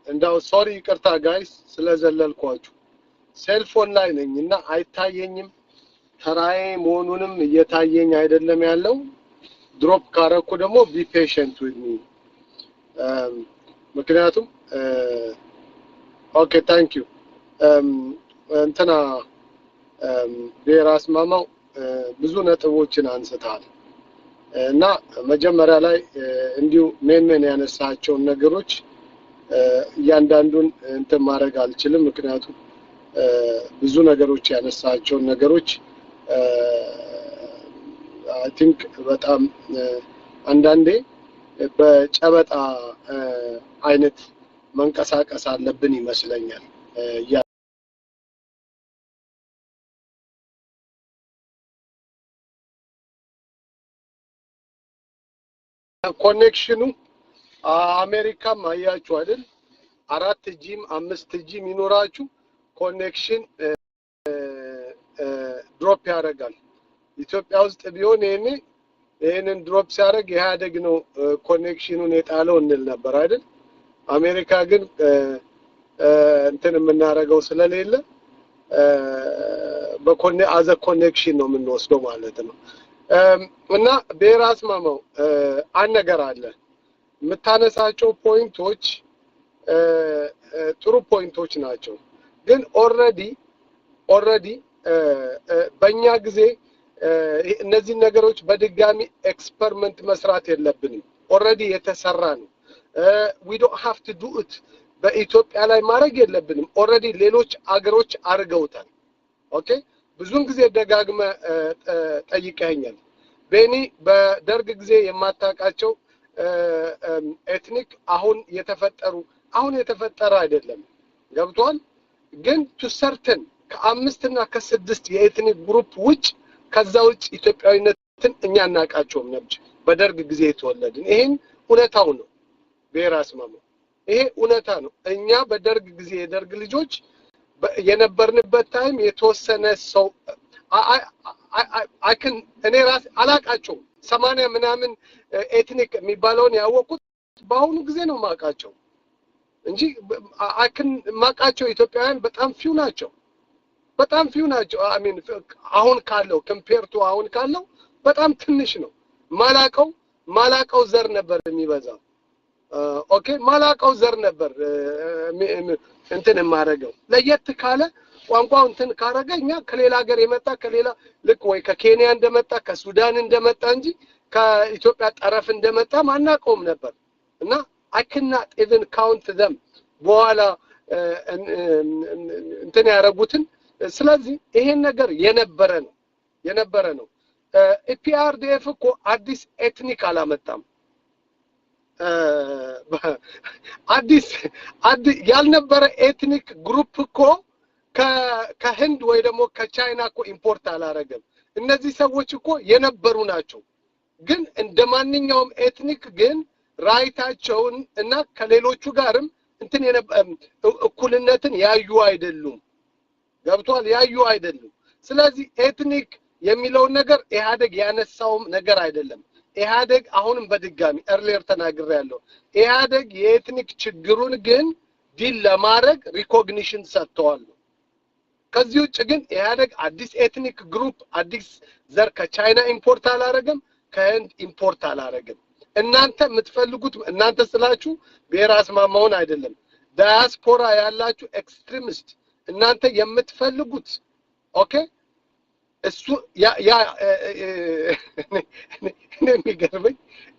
እንዳው ሶሪ ይቅርታ ጋይስ ስለዘለልኳችሁ ሴልፎን ላይ ነኝና አይታየኝም ተራዬ መሆኑንም እየታየኝ አይደለም ያለው ድሮፕ ካረኩ ደግሞ ቢ ፔሸንት ዊዝ ሚ ምክንያቱም ኦኬ ታንክ ዩ እንትና በራስ ማማው ብዙ ነጥቦችን አንስታል እና መጀመሪያ ላይ እንዲሁ ሜን ያነሳቸው ነገሮች እያንዳንዱን እንትን ማድረግ አልችልም ምክንያቱም ብዙ ነገሮች ያነሳቸው ነገሮች አይ ቲንክ በጣም አንዳንዴ በጨበጣ አይነት መንቀሳቀስ አለብን ይመስለኛል ኮኔክሽኑ አሜሪካም አያችሁ አይደል 4 ጂም 5 ጂም ይኖራችሁ ኮኔክሽን ድሮፕ ያደርጋል ኢትዮጵያ ውስጥ ቢሆን ይሄንን ድሮፕ ሲያደርግ ኢህአዴግ ነው ኮኔክሽኑን የጣለው እንል ነበር አይደል አሜሪካ ግን እንትን የምናረጋው ስለሌለ አዘ ኮኔክሽን ነው የምንወስደው ማለት ነው እና በራስ ማማው አነገር አለ የምታነሳቸው ፖይንቶች ጥሩ ፖይንቶች ናቸው ግን ኦሬዲ በእኛ ጊዜ እነዚህ ነገሮች በድጋሚ ኤክስፐሪመንት መስራት የለብንም ኦሬዲ የተሰራ ነው we don't have to do it በኢትዮጵያ ላይ ማድረግ የለብንም ኦሬዲ ሌሎች አገሮች አርገውታል ኦኬ ብዙን ጊዜ ደጋግመ ጠይቀኛል በእኔ በደርግ ጊዜ የማታቃቸው ኤትኒክ አሁን የተፈጠረ አይደለም ገብቷል ግን ቱ ሰርተን ከ5 እና ከ6 የኤትኒክ ግሩፕ ውጭ ከዛ ውጭ ኢትዮጵያዊነትን እኛ እናቃቸውም ነበር በደርግ ጊዜ የተወለድን ይሄን እውነታው ነው በራስ ማማው ይሄ እውነታ ነው እኛ በደርግ ጊዜ የደርግ ልጆች የነበርንበት ታይም የተወሰነ ሰው እኔ ራስ አላቃቸው 80 ምናምን ኤትኒክ የሚባለውን ያወቁት በአሁኑ ጊዜ ነው ማቃቸው እንጂ ማቃቸው ኢትዮጵያውያን በጣም ፊው ናቸው አይ ሚን አሁን ካለው ኮምፔር ቱ አሁን ካለው በጣም ትንሽ ነው ማላቀው ዘር ነበር የሚበዛው ኦኬ ማላቀው ዘር ነበር እንትን ማረገው ለየት ካለ ቋንቋው እንትን ካረገኛ ከሌላ ሀገር የመጣ ከሌላ ልክ ወይ ከኬንያ እንደመጣ ከሱዳን እንደመጣ እንጂ ከኢትዮጵያ ጠረፍ እንደመጣ ማናቀውም ነበር እና I cannot even count them በኋላ እንትን ያረጉትን ስለዚህ ይሄን ነገር የነበረ ነው ኢፒአርዲኤፍ እኮ አዲስ ኤትኒክ አላመጣም አዲስ ያልነበረ ኤትኒክ ግሩፕ እኮ ከህንድ ወይ ደግሞ ከቻይና እኮ ኢምፖርት አላረገም እነዚህ ሰዎች እኮ የነበሩ ናቸው ግን እንደማንኛውም ኤትኒክ ግን ራይታቸውን እና ከሌሎቹ ጋርም እንትን እኩልነትን ያዩ አይደሉም ገብቷል ያዩ አይደሉም ስለዚህ ኤትኒክ የሚለው ነገር ኢህአዴግ ያነሳው ነገር አይደለም ኢህአዴግ አሁንም በድጋሚ earlier ተናግሬያለሁ ኢህአዴግ የኤትኒክ ችግሩን ግን ዲል ለማድረግ ሪኮግኒሽን ሰጥቷል ከዚህ ውጭ ግን ኢህአዴግ አዲስ ኤትኒክ ግሩፕ አዲስ ዘር ከቻይና ኢምፖርት አላረገም ከህንድ ኢምፖርት አላረገም እናንተ የምትፈልጉት እናንተ ስላችሁ በራስ ማማውን አይደለም ዳያስፖራ ያላችሁ ኤክስትሪሚስት እናንተ የምትፈልጉት ኦኬ እሱ ያ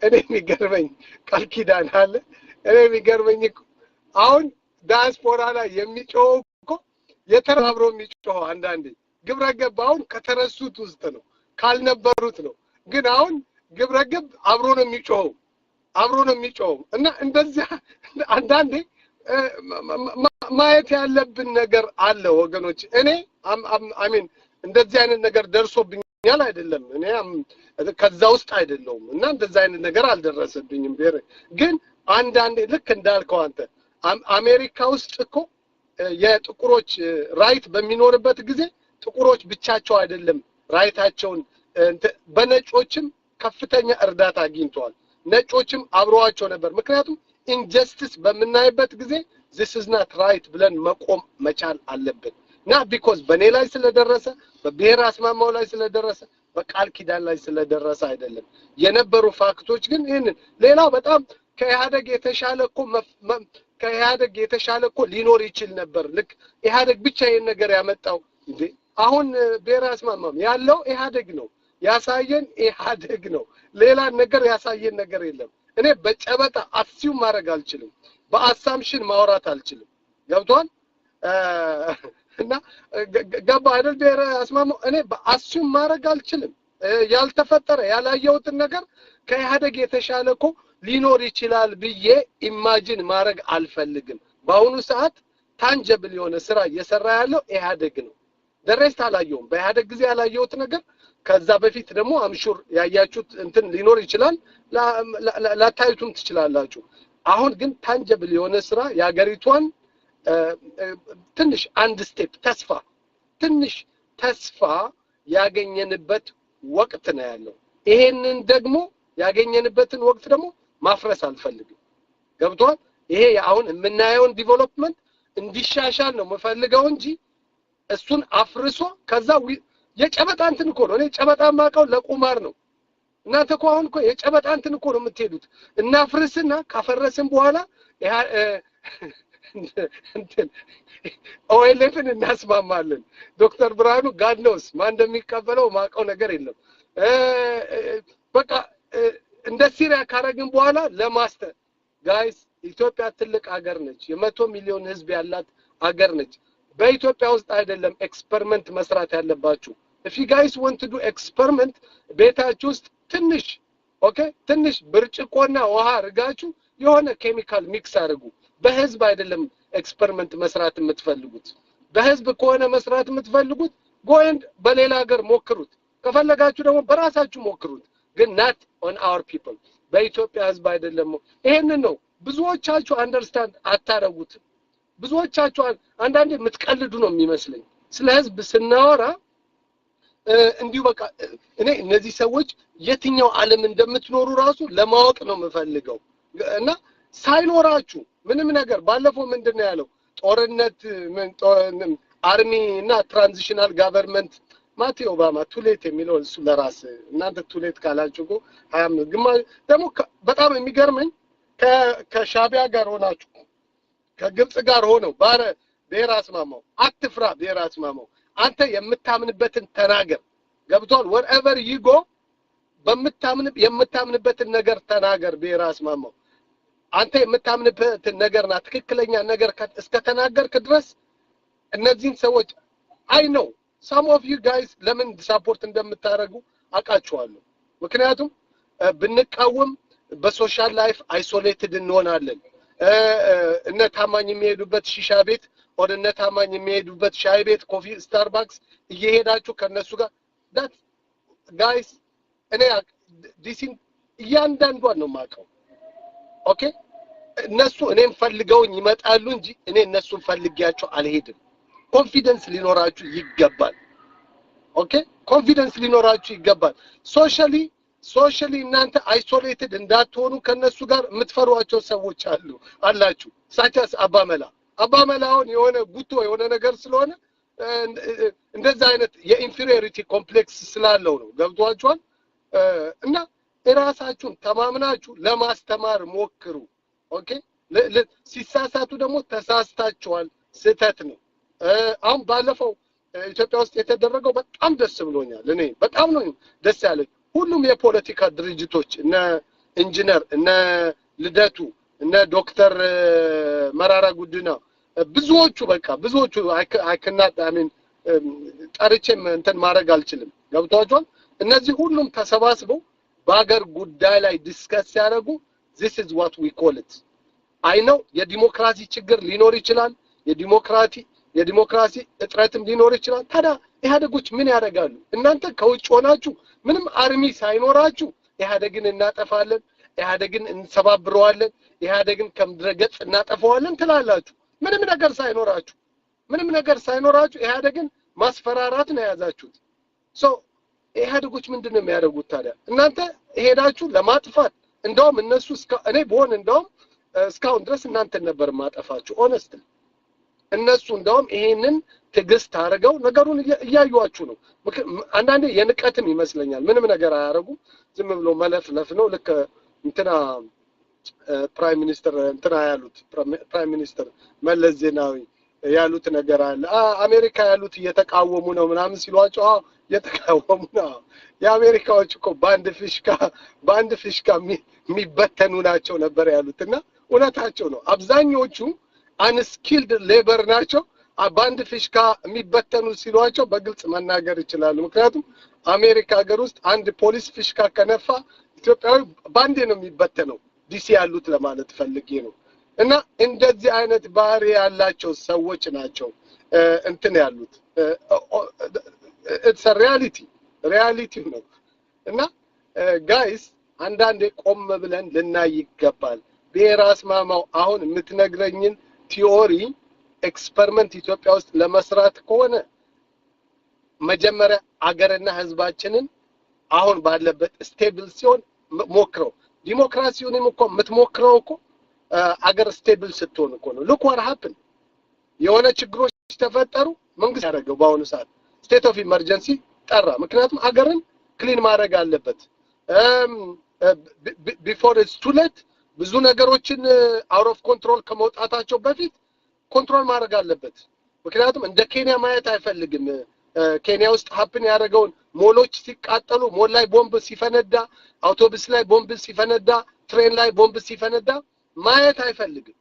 እኔ የሚገርመኝ ቃል ኪዳን አለ እኔ የሚገርመኝ አሁን ዳያስፖራ ላይ የሚጮው እኮ የተራብሮ የሚጮው አንዳንዴ ግብረገብ አሁን ከተረሱት ውስጥ ነው ካልነበሩት ነው ግን አሁን ግብረገብ አብሮ ነው የሚጮው እና እንደዚህ አንዳንዴ ማየት ያለብን ነገር አለ ወገኖች እኔ አይ ሚን እንደዚህ አይነት ነገር ደርሶብኛል አይደለም እኔ ከዛ ውስጥ አይደለም እና እንደዚህ አይነት ነገር አልደረሰብኝም ግን አንዳንዴ ልክ እንዳልከው አንተ አሜሪካ ውስጥ እኮ የጥቁሮች ራይት በሚኖርበት ጊዜ ጥቁሮች ብቻቸው አይደለም ራይታቸውን በነጮችም ከፍተኛ እርዳታ አግኝተዋል ነጮችም አብረዋቸው ነበር ምክንያቱም ኢንጀስቲስ በመናይበት ጊዜ this is not right ብለን መቆም መቻል አለብን not because በኔ ላይ ስለደረሰ በብሔር አስማማው ላይ ስለደረሰ በቃል ኪዳን ላይ ስለደረሰ አይደለም የነበሩ ፋክቶች ግን ይሄንን ሌላው በጣም ከኢህአደግ የተሻለ እኮ ሊኖር ይችል ነበር ልክ ኢህአደግ ብቻ ይሄን ነገር ያመጣው እንዴ አሁን ብሔር አስማማም ያለው ኢህአደግ ነው ያሳየን ኢህአደግ ነው ሌላ ነገር ያሳየን ነገር የለም እኔ በጨበጣ አክሲው ማድረግ አልችልም በአሳምሽን ማውራት አልችልም ገብቷል እና ገባ አይደል ብሔር አስማማው እኔ በአክሲው ማድረግ አልችልም ያልተፈጠረ ያላየውት ነገር ከኢህአደግ የተሻለ እኮ ሊኖር ይችላል ብዬ ኢማጂን ማድረግ አልፈልግም በአሁኑ ሰዓት ታንጀብል የሆነ ስራ እየሰራ ያለው ኢህአደግ ነው ደረስታ አላየውም በኢህአደግ ጊዜ ያላየውት ነገር ከዛ በፊት ደግሞ አምሹር ያያችሁት እንትን ሊኖር ይችላል ላታዩቱም ትችላላችሁ አሁን ግን ታንጀብል የሆነ ስራ ያገሪቷን ትንሽ አንድ ስቴፕ ትንሽ ተስፋ ያገኘንበት ወቅት ነው ያለው ይሄንን ደግሞ ያገኘንበትን ወቅት ደግሞ ማፍረስ አልፈልግም ገብቷል ይሄ አሁን የምናየውን ዲቨሎፕመንት እንዲሻሻል ነው መፈልገው እንጂ እሱን አፍርሶ ከዛ የጨበጣ እንትን እኮ ነው እኔ ጨበጣ ማቀው ለቁማር ነው እናንተ እኮ አሁን እኮ የጨበጣ እንትን እኮ ነው የምትሄዱት እናፍርስና ካፈረስን በኋላ እንትን ኦኤልኤፍን እናስማማለን ዶክተር ብርሃኑ ጋድ ኖስ ማን እንደሚቀበለው ማቀው ነገር የለም በቃ እንደ ሲሪያ ካረግን በኋላ ለማስተር ጋይስ ኢትዮጵያ ትልቅ ሀገር ነች የ100 ሚሊዮን ህዝብ ያላት ሀገር ነች በኢትዮጵያ ውስጥ አይደለም ኤክስፐሪመንት መስራት ያለባችሁ if you guys want to do experiment ቤታችሁ ውስጥ ትንሽ ብርጭቆና ውሃ አርጋችሁ የሆነ ኬሚካል ሚክስ አድርጉ በህዝብ አይደለም ኤክስፐሪመንት መስራት የምትፈልጉት በህዝብ ከሆነ መስራት የምትፈልጉት ጎንድ በሌላ ሀገር ሞክሩት ከፈለጋችሁ ደግሞ በራሳችሁ ሞክሩት ግን not on our people በኢትዮጵያ ህዝብ አይደለም ይሄንን ነው ብዙዎቻችሁ አንደርስታንድ አታረጉት ብዙዎቻችሁ አንዳንዴ የምትቀልዱ ነው የሚመስለኝ ስለ ህዝብ ስናወራ እንዲሁ በቃ እኔ እነዚህ ሰዎች የትኛው ዓለም እንደምትኖሩ ራሱ ለማወቅ ነው የምፈልገው እና ሳይኖራችሁ ምንም ነገር ባለፈው ምንድነው ያለው ጦርነት አርሚ እና ትራንዚሽናል ጋቨርንመንት ማቴ ኦባማ ቱሌት የሚለው እሱ ለራስ እናንተ ቱሌት ካላችሁ እኮ 25 ግማሽ ደግሞ በጣም የሚገርመኝ ከሻቢያ ጋር ሆናችሁ ከግብጽ ጋር ሆነው ብሔር አስማማው አትፍራ ብሔር አስማማው አንተ የምታምንበትን ተናገር ገብቷል wherever you go የምታምንበትን ነገር ተናገር ብሔር አስማማው አንተ የምታምንበትን ነገርና ትክክለኛ ነገር እስከተናገርክ ድረስ እነዚህን ሰዎች I know some of you guys ለምን ሰፖርት እንደምታረጉ አቃችኋለሁ ምክንያቱም ብንቃወም በሶሻል ላይፍ አይሶሌትድ እንሆናለን እነ ታማኝ የሚሄዱበት ሺሻ ቤት ወደ እነ ታማኝ የሚሄዱበት ሻይ ቤት ኮፊ ስታርባክስ እየሄዳችሁ ከነሱ ጋር that guys እኔ ዲሲን እያንዳንዷን ነው ማቀው ኦኬ እነሱ እኔም ፈልገውኝ ይመጣሉ እንጂ እኔ እነሱን ፈልጊያቸው አልሄድም ኮንፊደንስ ሊኖራችሁ ይገባል ኦኬ ኮንፊደንስ ሊኖራችሁ ይገባል ሶሻሊ እናንተ አይሶሌትድ እንዳትሆኑ ከነሱ ጋር የምትፈሯቸው ሰዎች አላችሁ ሳቻስ አባመላውን የሆነ ጉቶ የሆነ ነገር ስለሆነ እንደዛ አይነት የኢንፌሪዮሪቲ ኮምፕሌክስ ስላለው ነው ገብቷችኋል እና እራሳችሁን ተማምናችሁ ለማስተማር ሞክሩ ኦኬ ሲሳሳቱ ደግሞ ተሳስታችኋል ስህተት ነው አሁን ባለፈው ኢትዮጵያ ውስጥ የተደረገው በጣም ደስ ብሎኛል እኔ በጣም ነው ደስ ያለኝ ሁሉም የፖለቲካ ድርጅቶች እነ ኢንጂነር እነ ልደቱ እነ ዶክተር መራራ ጉዲና ብዙዎቹ I cannot I mean ጠርቼም እንትን ማድረግ አልችልም ገብቷችኋል እነዚህ ሁሉም ተሰባስበው በአገር ጉዳይ ላይ ዲስከስ ያደርጉ this is what we call it I know የዲሞክራሲ ችግር ሊኖር ይችላል የዲሞክራሲ እጥረትም ሊኖር ይችላል ታዲያ ኢህአዴጎች ምን ያደርጋሉ እናንተ ከውጭ ሆናችሁ ምንም አርሚ ሳይኖራችሁ ኢህአዴግን እናጠፋለን ኢህአዴግን እንሰባብረዋለን ኢህአዴግን ከምድረገጽ እናጠፋዋለን ትላላችሁ ምንም ነገር ሳይኖራችሁ ኢህአዴግን ማስፈራራት ነው ያዛችሁት ኢህአዴጎች ምንድነው የሚያደርጉት ታዲያ እናንተ ሄዳችሁ ለማጥፋት እንደውም እነሱ እኔ በሆነ እንደውም እስካሁን ድረስ እናንተን ነበር ማጠፋችሁ ኦነስትሊ እነሱ እንደውም ይሄንን ትግስት አድርገው ነገሩን እያዩዋችሁ ነው አንዳንዴ የንቀትም ይመስለኛል ምንም ነገር አያረጉም ዝም ብሎ መለፍለፍ ነው ልክ እንትና ፕራይም ሚኒስተር እንትና ያሉት ፕራይም ሚኒስተር መለስ ዜናዊ ያሉት ነገር አለ አሜሪካ ያሉት እየተቃወሙ ነው ምናምን ሲሏቸው እየተቃወሙ ነው የአሜሪካዎች እኮ ባንድ ፊሽካ የሚበተኑ ናቸው ነበር ያሉትና እውነታቸው ነው አብዛኞቹ አንስኪልድ ሌበር ናቸው ባንድ ፊሽካ የሚበተኑ ሲሏቸው በግልጽ መናገር ይችላሉ ምክንያቱም አሜሪካ ሀገር ውስጥ አንድ ፖሊስ ፊሽካ ከነፋ ኢትዮጵያዊ ባንዴ ነው የሚበተነው ዲሲ ያሉት ለማለት ፈልጌ ነው እና እንደዚህ አይነት ባህሪ ያላቸው ሰዎች ናቸው እንትን ያሉት it's a reality ነው እና ጋይስ አንዳንዴ ቆም ብለን ልናይ ይገባል በራስ ማማው አሁን የምትነግረኝን ቲዮሪ ኤክስፐሪመንት ኢትዮጵያ ውስጥ ለመስራት ከሆነ መጀመሪያ አገርና ህዝባችንን አሁን ባለበት ስቴብል ሲሆን ሞክረው ዲሞክራሲውንም እኮ የምትሞክረው እኮ አገር ስቴብል ስትሆን እኮ ነው look what happened የሆነ ችግሮች ተፈጠሩ መንግስት ያደረገው በአሁኑ ሰዓት ስቴት ኦፍ ኢመርጀንሲ ጠራ ምክንያቱም አገርን ክሊን ማድረግ አለበት before it's too late ብዙ ነገሮችን out of control ከመውጣታቸው በፊት ኮንትሮል ማድረግ አለበት ምክንያቱም እንደ ኬንያ ማየት አይፈልግም ኬንያ ውስጥ ሀፕን ያደረገውን ሞሎች ሲቃጠሉ ሞል ላይ ቦምብ ሲፈነዳ አውቶቡስ ላይ ቦምብ ሲፈነዳ ትሬን ላይ ቦምብ ሲፈነዳ ማየት አይፈልግም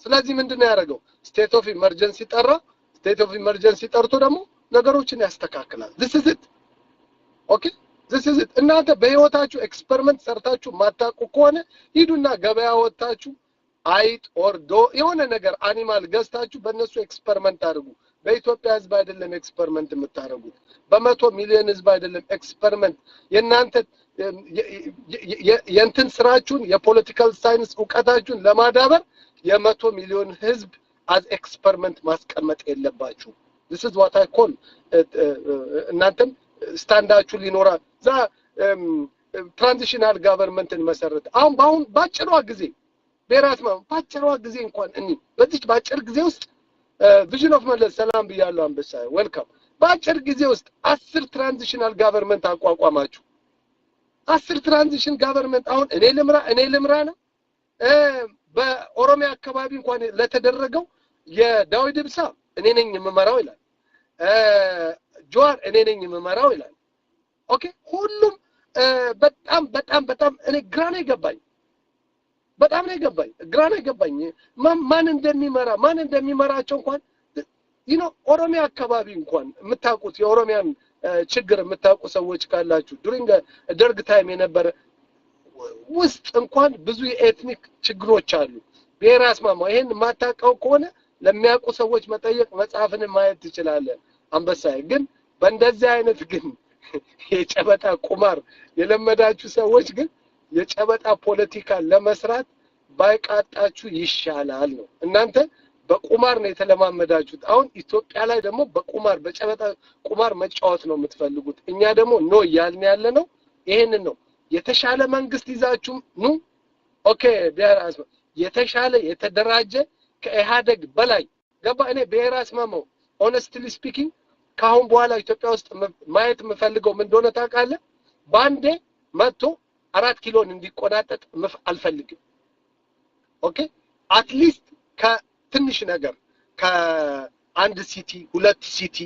ስለዚህ ምንድነው ያደረገው ስቴት ኦፍ ኢመርጀንሲ ጠራ ስቴት ኦፍ ኢመርጀንሲ ጠርቶ ደግሞ ነገሮችን ያስተካክላል this is it እናንተ በህይወታችሁ ኤክስፐሪመንት ሰርታችሁ ማታቁ ከሆነ ሂዱና ገበያ ወጣችሁ አይጥ ኦርዶ የሆነ ነገር አኒማል ገዝታችሁ በእነሱ ኤክስፐሪመንት አድርጉ በኢትዮጵያ ህዝብ አይደለም ኤክስፐሪመንት የምታደርጉት በመቶ ሚሊዮን ህዝብ አይደለም ኤክስፐሪመንት የናንተ የእንትን ስራችሁን የፖለቲካል ሳይንስ ዕውቀታችሁን ለማዳበር የመቶ ሚሊዮን ህዝብ as experiment ማስቀመጥ የለባችሁ this is what I call እናንተም ስታንዳችሁ ሊኖራ ትራንዚሽናል ጋቨርንመንትን መሰረት አሁን ባጭሯ ጊዜ በራስማ ባጭሯ ጊዜ እንኳን እኒ በዚህ ባጭር ጊዜ ውስጥ ቪዥን ኦፍ መለስ ሰላም ብያለሁ አንበሳ ዌልካም ባጭር ጊዜ ውስጥ 10 ትራንዚሽናል ጋቨርንመንት አቋቋማችሁ 10 ትራንዚሽን ጋቨርንመንት አሁን እኔ ልምራ ነው በኦሮሚያ አካባቢ እንኳን ለተደረገው የዳዊት ኢብሳ እኔ ነኝ የምመራው ይላል ጆዋር እኔ ነኝ የምመራው ይላል ኦኬ ሁሉም በጣም እኔ ግራ ነው የገባኝ በጣም ነው የገባኝ ግራ ነው የገባኝ ማን እንደሚመራቸው እንኳን ኦሮሚያ አካባቢ እንኳን የምታውቁት የኦሮሚያን ችግር የምታውቁ ሰዎች ካላችሁ ዱሪንግ ደርግ ታይም የነበረ ውስጥ እንኳን ብዙ የኤትኒክ ችግሮች አሉ በራስ ማማ ይሄን ማታውቀው ከሆነ ለሚያውቁ ሰዎች መጠየቅ መጻፍን ማየት ይችላል አንበሳይ ግን በእንደዚህ አይነት ግን የጨበጣ ቁማር የለመዳችሁ ሰዎች ግን የጨበጣ ፖለቲካ ለመስራት ባይቃጣችሁ ይሻላል ነው እናንተ በቁማር ነው የተለማመዳችሁት አሁን ኢትዮጵያ ላይ ደግሞ በቁማር በጨበጣ ቁማር መጫወት ነው የምትፈልጉት እኛ ደግሞ ኖ ያልን ያለ ነው ይሄንን ነው የተሻለ መንግስት ይዛችሁ ኑ ኦኬ ቢያራስ የተሻለ የተደራጀ ከኢሃደግ በላይ ገባ እኔ በራስ ማማው honestly speaking ካሁን በኋላ ኢትዮጵያ ውስጥ ማየት የምፈልገው ምን እንደሆነ ታውቃለህ ባንዴ መጥቶ 4 ኪሎን እንዲቆናጠጥ አልፈልግም ኦኬ አትሊስት ከትንሽ ነገር ከአንድ ሲቲ ሁለት ሲቲ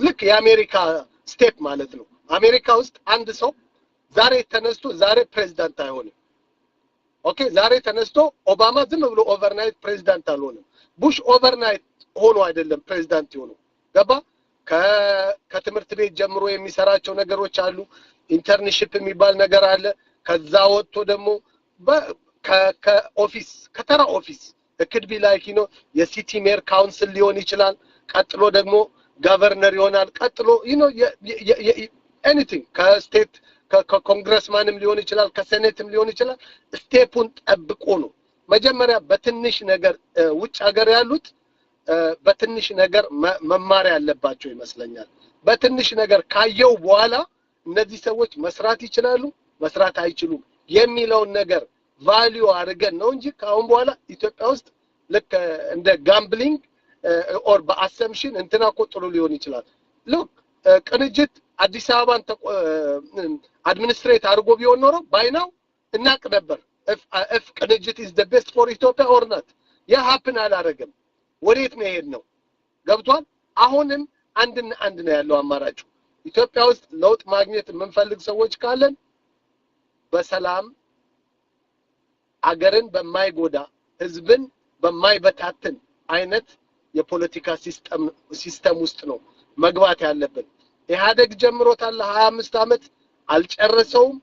ልክ የአሜሪካ ስቴፕ ማለት ነው አሜሪካ ውስጥ አንድ ሰው ዛሬ ተነስቶ ዛሬ ፕሬዝዳንት አይሆንም ኦኬ ዛሬ ተነስቶ ኦባማ ዝም ብሎ ኦቨርናይት ፕሬዝዳንት አልሆነም ቡሽ ኦቨርናይት ሆኖ አይደለም ፕሬዝዳንት ሆኖ ገባ ከትምህርት ቤት ጀምሮ የሚሰራቸው ነገሮች አሉ ኢንተርንሺፕ የሚባል ነገር አለ ከዛ ወጥቶ ደግሞ ከኦፊስ ከተራ ኦፊስ could be like የሲቲ ሜር ካውንስል ሊሆን ይችላል ቀጥሎ ደግሞ ገቨርነር ይሆናል ቀጥሎ anything ከስቴት ከኮንግረስማንም ሊሆን ይችላል ከሴኔትም ሊሆን ይችላል ስቴፑን ጠብቆ ነው መጀመሪያ በትንሽ ነገር ውጭ ሀገር ያሉት በትንሽ ነገር መማር ያለባቸው ይመስለኛል በትንሽ ነገር ካየው በኋላ እነዚህ ሰዎች መስራት ይችላሉ መስራት አይችሉም የሚለው ነገር ቫልዩ አድርገን ነው እንጂ ካሁን በኋላ ኢትዮጵያ ውስጥ ልክ እንደ ጋምብሊንግ ኦር በአሰምሽን እንትና እኮ ጥሩ ሊሆን ይችላል ሉክ ቅንጅት አዲስ አበባን አድሚኒስትሬት አድርጎ ቢሆን ኖሮ ባይናው እናቅ ነበር if ቅንጅት is the best for Ethiopia or not ያ happen አላረገም ወዴት መሄድ ነው ገብቷል አሁንም አንድ ነው ያለው አማራጭ ኢትዮጵያ ውስጥ ለውጥ ማግኘት የምንፈልግ ሰዎች ካለን በሰላም አገርን በማይጎዳ ህዝብን በማይበታትን አይነት የፖለቲካ ሲስተም ውስጥ ነው መግባት ያለብን ኢህአዴግ ጀምሮታል 25 አመት አልጨረሰውም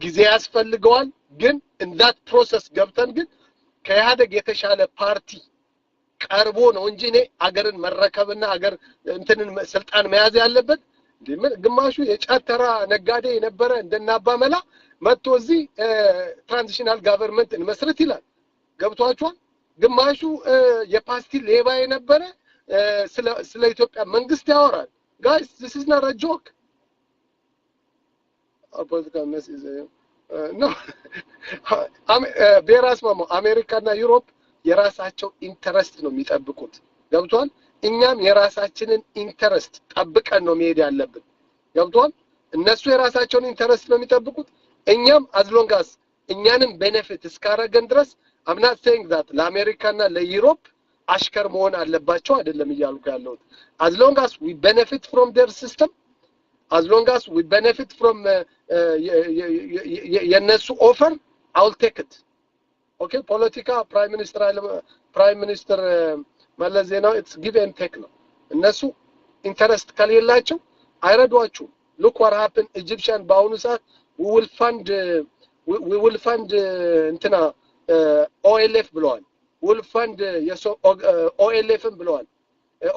ጊዜ ያስፈልገዋል ግን in that process ገብተን ግን ከኢህአዴግ የተሻለ ፓርቲ ቀርቦ ነው እንጂ እኔ አገርን መረከብና አገር እንትንን ስልጣን መያዝ ያለበት ግማሹ የጫተራ ነጋዴ የነበረ እንደናባመላ መጥቶ እዚህ ትራንዚሽናል ገቨርንመንት እንመስርት ይላል ገብቷቸዋል ግማሹ የፓርቲ ሌባ የነበረ ስለ ኢትዮጵያ መንግስት ያወራል guys this is not a joke our political mess is no በራስማማ አሜሪካና ዩሮፕ የራሳቸው ኢንተረስት ነው የሚጠብቁት ገብቷል እኛም የራሳችንን ኢንተረስት ጠብቀን ነው መሄድ ያለብን ገብቷል እነሱ የራሳቸውን ኢንተረስት ነው የሚጠብቁት እኛም as long as እኛንም ቤኔፊት እስካረገን ድረስ I'm not saying that ለአሜሪካና ለዩሮፕ አሽከር መሆን አለባቸው አይደለም ይያልኩ ያለው as long as we benefit from their system as long as we benefit from የነሱ offer I'll take it okay politica prime minister መለስ ዜናዊ it's give and take ነው እነሱ ኢንተረስት ከሌላቸው አይረዷችሁ look what happened Egyptian በአሁኑ ሰዓት we will fund እንትና OLF ብለዋል will fund OLF ብለዋል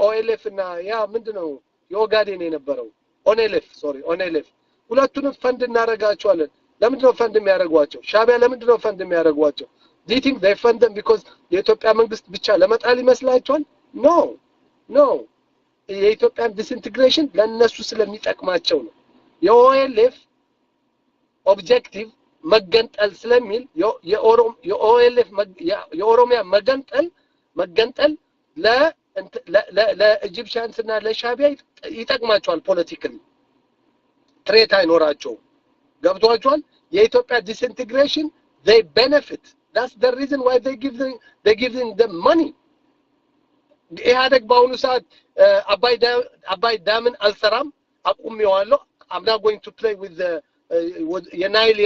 OLF እና ያ ምንድነው የኦጋዴን የነበረው ONLF ሁለቱንም ፈንድ እናረጋቸዋለን ለምንድነው ፈንድ የሚያረጋጓቸው ሻቢያ ለምንድነው ፈንድ የሚያረጋጓቸው do you think they fund them because የኢትዮጵያ መንግስት ብቻ ለመጣል ይመስላችኋል no የኢትዮጵያን ዲስኢንቲግሬሽን ለነሱ ስለሚጠቅማቸው ነው የኦኤልኤፍ ኦብጀክቲቭ መገንጠል ስለሚል የኦኤልኤፍ የኦሮሚያ መገንጠል ለኢጂፕሽያንስ እና ለሻቢያ ይጠቅማቸዋል ፖለቲካሊ ትሬት አይኖራቸው ገብቷቸዋል የኢትዮጵያ ዲስኢንቲግሬሽን they benefit that's the reason why they give them money ኢህአዴግ በአሁኑ ሰዓት አባይ ዳምን አልሰራም አቁሜዋለሁ I'm not going to play with the የናይል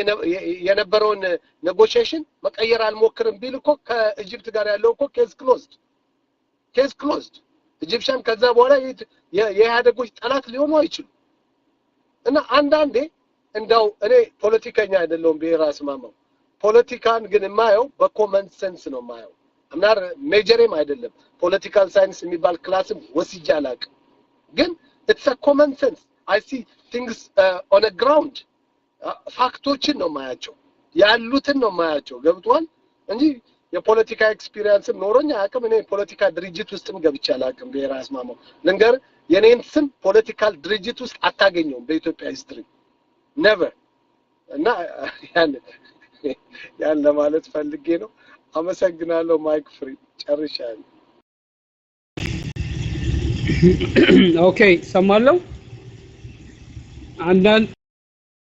የነበረውን ኔጎሺዬሽን መቀየር አልሞክርም ቢል እኮ ከኢጂፕት ጋር ያለው እኮ ኬዝ ክሎዝድ ኢጂፕሽያን ከዛ በኋላ የኢህአዴጎች ጠላት ሊሆኑ አይችሉም እና አንዳንዴ እንዳው እኔ ፖለቲከኛ አይደለሁም በራስ ማማው ፖለቲካን ግን የማየው በኮመን ሴንስ ነው የማየው አምናር ሜጀርም አይደለም ፖለቲካል ሳይንስ የሚባል ክላስም ወስጄ አላውቅም ግን it's a common sense I see things on a ground ፋክቶችን ነው ማያቸው ያሉትን ነው ማያቸው ገብቷል እንጂ የፖለቲካ ኤክስፒሪየንስም ኖሮኛ አቅም እኔ ፖለቲካ ድርጅት ውስጥም ገብቻ አላውቅም በራስ ማማው ለንገር የኔን ስም ፖለቲካል ድርጅት ውስጥ አታገኘውም በኢትዮጵያ ሂስትሪ never እና ያን ለማለት ፈልጌ ነው አመሰግናለሁ ማይክ ፍሪ ጨርሻለሁ ኦኬ ሰማለው አንዳንድ